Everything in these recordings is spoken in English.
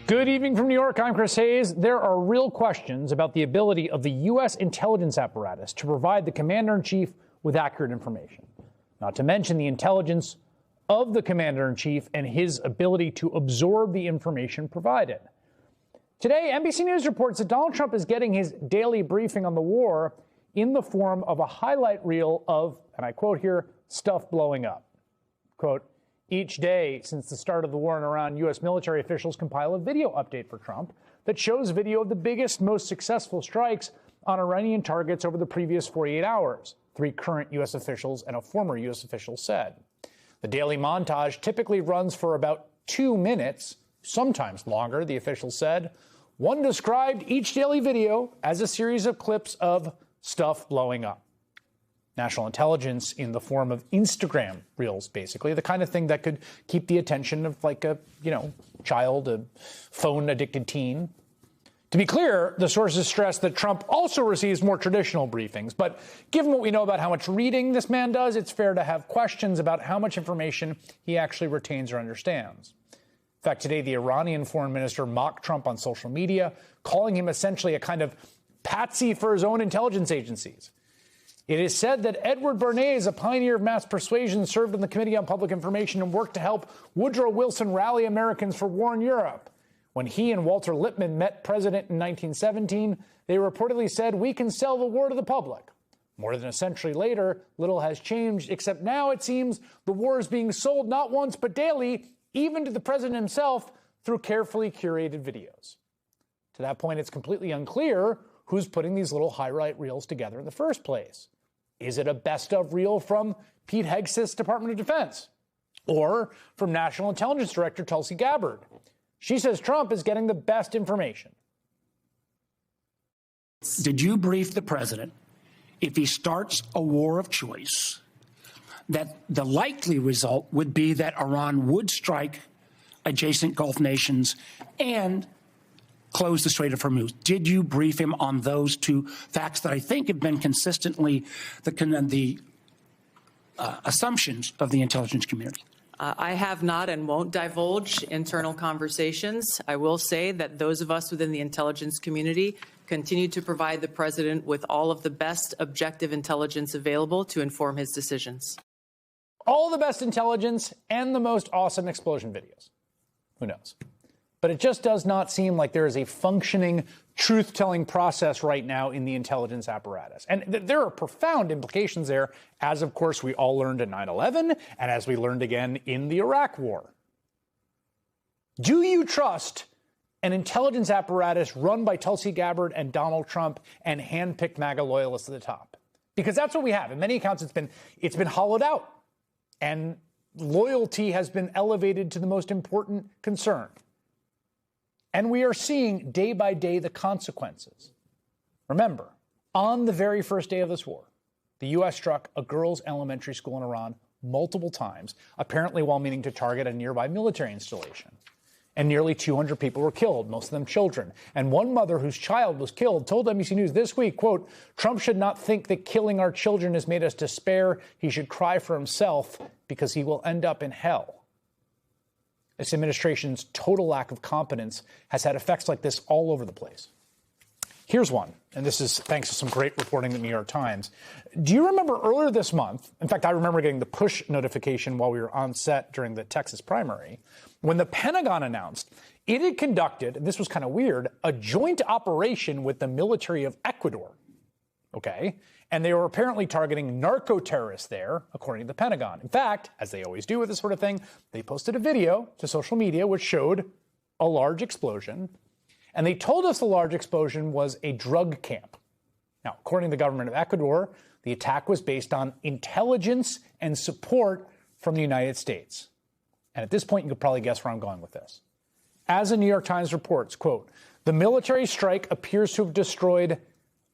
Good evening from New York. I'm Chris Hayes. There are real questions about the ability of the U.S. intelligence apparatus to provide the commander-in-chief with accurate information, not to mention the intelligence of the commander-in-chief and his ability to absorb the information provided. Today, NBC News reports that Donald Trump is getting his daily briefing on the war in the form of a highlight reel of, and I quote here, stuff blowing up. Quote, each day since the start of the war in Iran, U.S. military officials compile a video update for Trump that shows video of the biggest, most successful strikes on Iranian targets over the previous 48 hours, 3 current U.S. officials and a former U.S. official said. The daily montage typically runs for about 2 minutes, sometimes longer, the official said. One described each daily video as a series of clips of stuff blowing up. National intelligence in the form of Instagram reels, basically, the kind of thing that could keep the attention of like a, child, a phone-addicted teen. To be clear, the sources stress that Trump also receives more traditional briefings. But given what we know about how much reading this man does, it's fair to have questions about how much information he actually retains or understands. In fact, today, the Iranian foreign minister mocked Trump on social media, calling him essentially a kind of patsy for his own intelligence agencies. It is said that Edward Bernays, a pioneer of mass persuasion, served on the Committee on Public Information and worked to help Woodrow Wilson rally Americans for war in Europe. When he and Walter Lippmann met president in 1917, they reportedly said, "We can sell the war to the public." More than a century later, little has changed, except now it seems the war is being sold not once but daily, even to the president himself, through carefully curated videos. To that point, it's completely unclear who's putting these little highlight reels together in the first place. Is it a best-of reel from Pete Hegseth's Department of Defense or from National Intelligence Director Tulsi Gabbard? She says Trump is getting the best information. Did you brief the president if he starts a war of choice that the likely result would be that Iran would strike adjacent Gulf nations and close the Strait of Hormuz? Did you brief him on those 2 facts that I think have been consistently the assumptions of the intelligence community? I have not and won't divulge internal conversations. I will say that those of us within the intelligence community continue to provide the president with all of the best objective intelligence available to inform his decisions. All the best intelligence and the most awesome explosion videos. Who knows? But it just does not seem like there is a functioning truth-telling process right now in the intelligence apparatus. And there are profound implications there, as, of course, we all learned at 9/11 and as we learned again in the Iraq War. Do you trust an intelligence apparatus run by Tulsi Gabbard and Donald Trump and hand-picked MAGA loyalists at the top? Because that's what we have. In many accounts, it's been hollowed out, and loyalty has been elevated to the most important concern. And we are seeing day by day the consequences. Remember, on the very first day of this war, the U.S. struck a girls' elementary school in Iran multiple times, apparently while meaning to target a nearby military installation. And nearly 200 people were killed, most of them children. And one mother whose child was killed told NBC News this week, quote, "Trump should not think that killing our children has made us despair. He should cry for himself because he will end up in hell." This administration's total lack of competence has had effects like this all over the place. Here's one, and this is thanks to some great reporting in the New York Times. Do you remember earlier this month, in fact, I remember getting the push notification while we were on set during the Texas primary, when the Pentagon announced it had conducted, and this was kind of weird, a joint operation with the military of Ecuador. Okay? And they were apparently targeting narco-terrorists there, according to the Pentagon. In fact, as they always do with this sort of thing, they posted a video to social media which showed a large explosion. And they told us the large explosion was a drug camp. Now, according to the government of Ecuador, the attack was based on intelligence and support from the United States. And at this point, you could probably guess where I'm going with this. As the New York Times reports, quote, "The military strike appears to have destroyed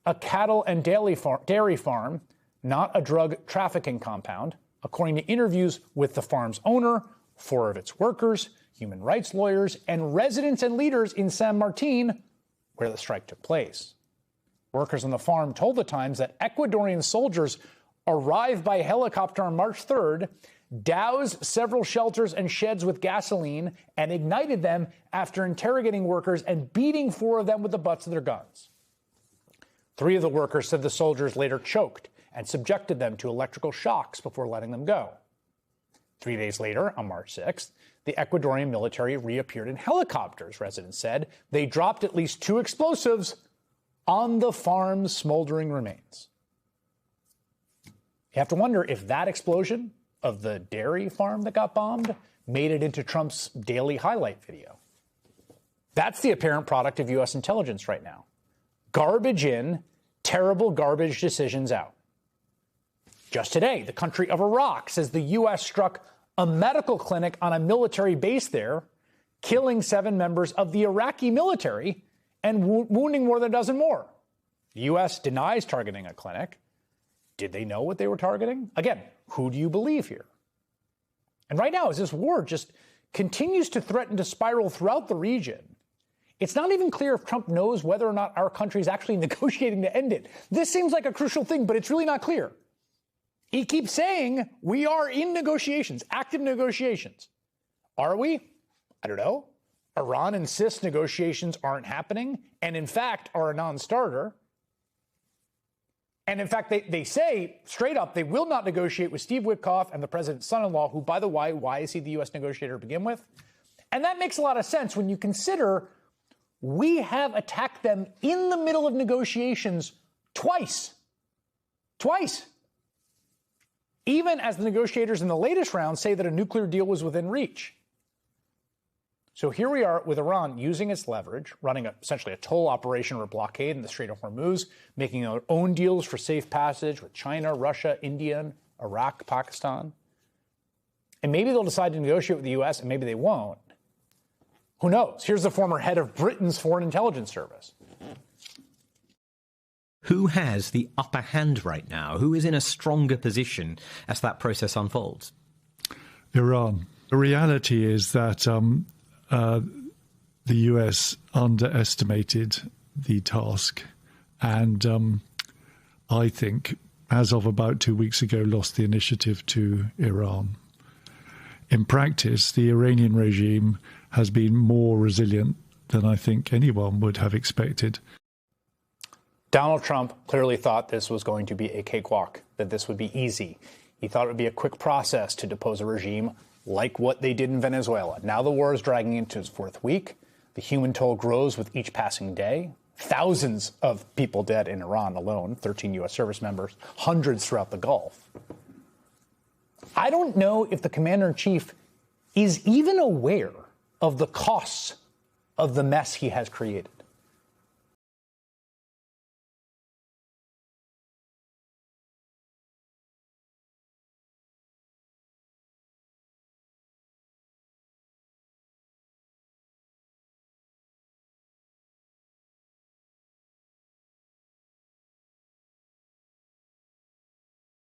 a cattle and dairy farm, not a drug trafficking compound, according to interviews with the farm's owner, 4 of its workers, human rights lawyers, and residents and leaders in San Martin, where the strike took place." Workers on the farm told the Times that Ecuadorian soldiers arrived by helicopter on March 3rd doused several shelters and sheds with gasoline, and ignited them after interrogating workers and beating 4 of them with the butts of their guns. 3 of the workers said the soldiers later choked and subjected them to electrical shocks before letting them go. 3 days later, on March 6th, the Ecuadorian military reappeared in helicopters, residents said. They dropped at least 2 explosives on the farm's smoldering remains. You have to wonder if that explosion of the dairy farm that got bombed made it into Trump's daily highlight video. That's the apparent product of U.S. intelligence right now. Garbage in, terrible garbage decisions out. Just today, the country of Iraq says the U.S. struck a medical clinic on a military base there, killing 7 members of the Iraqi military and wounding more than a dozen more. The U.S. denies targeting a clinic. Did they know what they were targeting? Again, who do you believe here? And right now, as this war just continues to threaten to spiral throughout the region, it's not even clear if Trump knows whether or not our country is actually negotiating to end it. This seems like a crucial thing, but it's really not clear. He keeps saying we are in negotiations, active negotiations. Are we? I don't know. Iran insists negotiations aren't happening and, in fact, are a non-starter. And, in fact, they say straight up they will not negotiate with Steve Witkoff and the president's son-in-law, who, by the way, why is he the U.S. negotiator to begin with? And that makes a lot of sense when you consider we have attacked them in the middle of negotiations twice. Twice. Even as the negotiators in the latest round say that a nuclear deal was within reach. So here we are with Iran using its leverage, running essentially a toll operation or a blockade in the Strait of Hormuz, making their own deals for safe passage with China, Russia, India, Iraq, Pakistan. And maybe they'll decide to negotiate with the U.S., and maybe they won't. Who knows? Here's the former head of Britain's Foreign Intelligence Service. Who has the upper hand right now? Who is in a stronger position as that process unfolds? Iran. The reality is that the US underestimated the task and I think, as of about 2 weeks ago, lost the initiative to Iran. In practice, the Iranian regime has been more resilient than I think anyone would have expected. Donald Trump clearly thought this was going to be a cakewalk, that this would be easy. He thought it would be a quick process to depose a regime like what they did in Venezuela. Now the war is dragging into its 4th week. The human toll grows with each passing day. Thousands of people dead in Iran alone, 13 U.S. service members, hundreds throughout the Gulf. I don't know if the commander-in-chief is even aware of the costs of the mess he has created.